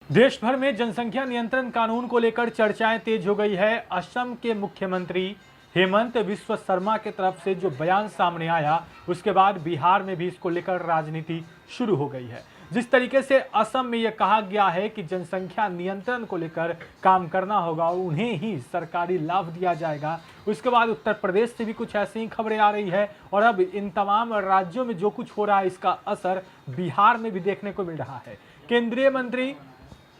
देश भर में जनसंख्या नियंत्रण कानून को लेकर चर्चाएं तेज हो गई है। असम के मुख्यमंत्री हेमंत बिस्वा शर्मा की तरफ से जो बयान सामने आया, उसके बाद बिहार में भी इसको लेकर राजनीति शुरू हो गई है। जिस तरीके से असम में यह कहा गया है कि जनसंख्या नियंत्रण को लेकर काम करना होगा, उन्हें ही सरकारी लाभ दिया जाएगा, उसके बाद उत्तर प्रदेश से भी कुछ ऐसी ही खबरें आ रही है और अब इन तमाम राज्यों में जो कुछ हो रहा है, इसका असर बिहार में भी देखने को मिल रहा है। केंद्रीय मंत्री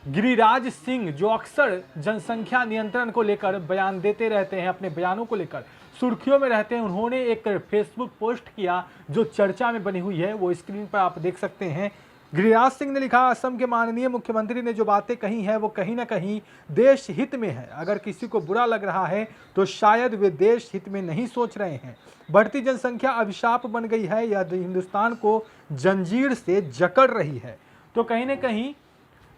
गिरिराज सिंह जो अक्सर जनसंख्या नियंत्रण को लेकर बयान देते रहते हैं, अपने बयानों को लेकर सुर्खियों में रहते हैं, उन्होंने एक फेसबुक पोस्ट किया जो चर्चा में बनी हुई है, वो स्क्रीन पर आप देख सकते हैं। गिरिराज सिंह ने लिखा, असम के माननीय मुख्यमंत्री ने जो बातें कही हैं वो कहीं ना कहीं देश हित में है। अगर किसी को बुरा लग रहा है तो शायद वे देश हित में नहीं सोच रहे हैं। बढ़ती जनसंख्या अभिशाप बन गई है, यह हिंदुस्तान को जंजीर से जकड़ रही है। तो कहीं ना कहीं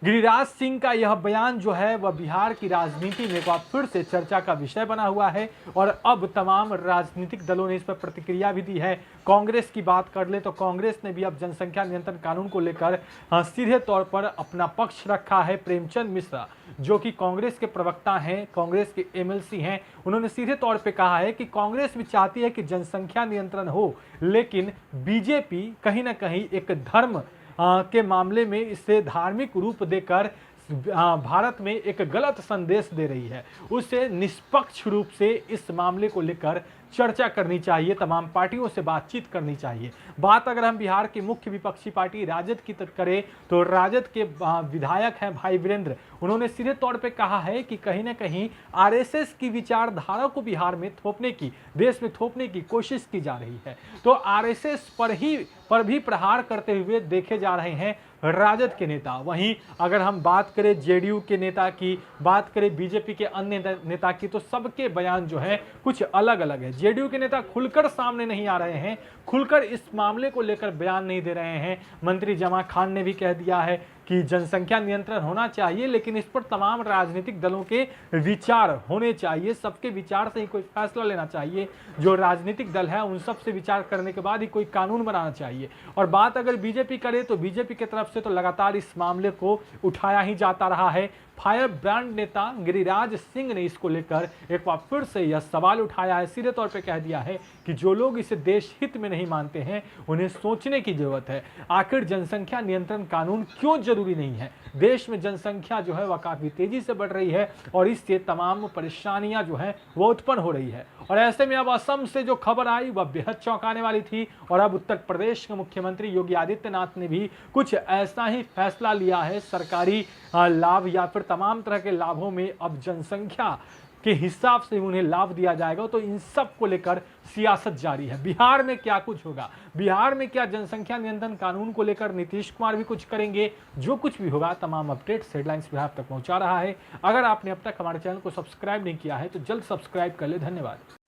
गिरिराज सिंह का यह बयान जो है वह बिहार की राजनीति में एक बार फिर से चर्चा का विषय बना हुआ है और अब तमाम राजनीतिक दलों ने इस पर प्रतिक्रिया भी दी है। कांग्रेस की बात कर ले तो कांग्रेस ने भी अब जनसंख्या नियंत्रण कानून को लेकर सीधे तौर पर अपना पक्ष रखा है। प्रेमचंद मिश्रा जो कि कांग्रेस के प्रवक्ता हैं, कांग्रेस के एमएलसी हैं, उन्होंने सीधे तौर पर कहा है कि कांग्रेस भी चाहती है कि जनसंख्या नियंत्रण हो, लेकिन बीजेपी कहीं ना कहीं एक धर्म के मामले में इसे धार्मिक रूप देकर भारत में एक गलत संदेश दे रही है। उसे निष्पक्ष रूप से इस मामले को लेकर चर्चा करनी चाहिए, तमाम पार्टियों से बातचीत करनी चाहिए। बात अगर हम बिहार की मुख्य विपक्षी पार्टी राजद की करें तो राजद के विधायक हैं भाई वीरेंद्र, उन्होंने सीधे तौर पे कहा है कि कहीं ना कहीं आरएसएस की विचारधारा को बिहार में थोपने की, देश में थोपने की कोशिश की जा रही है। तो आरएसएस पर भी प्रहार करते हुए देखे जा रहे हैं राजद के नेता। वहीं अगर हम बात करें जेडीयू के नेता की, बात करें बीजेपी के अन्य नेता की, तो सबके बयान जो है कुछ अलग अलग है। जेडीयू के नेता खुलकर सामने नहीं आ रहे हैं, खुलकर इस मामले को लेकर बयान नहीं दे रहे हैं। मंत्री जमा खान ने भी कह दिया है कि जनसंख्या नियंत्रण होना चाहिए, लेकिन इस पर तमाम राजनीतिक दलों के विचार होने चाहिए, सबके विचार से ही कोई फैसला लेना चाहिए। जो राजनीतिक दल है उन सब से विचार करने के बाद ही कोई कानून बनाना चाहिए। और बात अगर बीजेपी करे तो बीजेपी की तरफ से तो लगातार इस मामले को उठाया ही जाता रहा है। फायर ब्रांड नेता गिरिराज सिंह ने इसको लेकर एक बार फिर से यह सवाल उठाया है, सीधे तौर पे कह दिया है कि जो लोग इसे देश हित में नहीं मानते हैं उन्हें सोचने की जरूरत है। आखिर जनसंख्या नियंत्रण कानून क्यों जरूरी नहीं है? देश में जनसंख्या जो है वह काफी तेजी से बढ़ रही है और इससे तमाम परेशानियां जो है वह उत्पन्न हो रही है। और ऐसे में अब असम से जो खबर आई वह बेहद चौंकाने वाली थी और अब उत्तर प्रदेश के मुख्यमंत्री योगी आदित्यनाथ ने भी कुछ ऐसा ही फैसला लिया है। सरकारी लाभ या फिर तमाम तरह के लाभों में अब जनसंख्या के हिसाब से उन्हें लाभ दिया जाएगा। तो इन सब को लेकर सियासत जारी है। बिहार में क्या कुछ होगा, बिहार में क्या जनसंख्या नियंत्रण कानून को लेकर नीतीश कुमार भी कुछ करेंगे, जो कुछ भी होगा तमाम अपडेट्स हेडलाइंस बिहार तक पहुंचा रहा है। अगर आपने अब तक हमारे चैनल को सब्सक्राइब नहीं किया है तो जल्द सब्सक्राइब कर ले। धन्यवाद।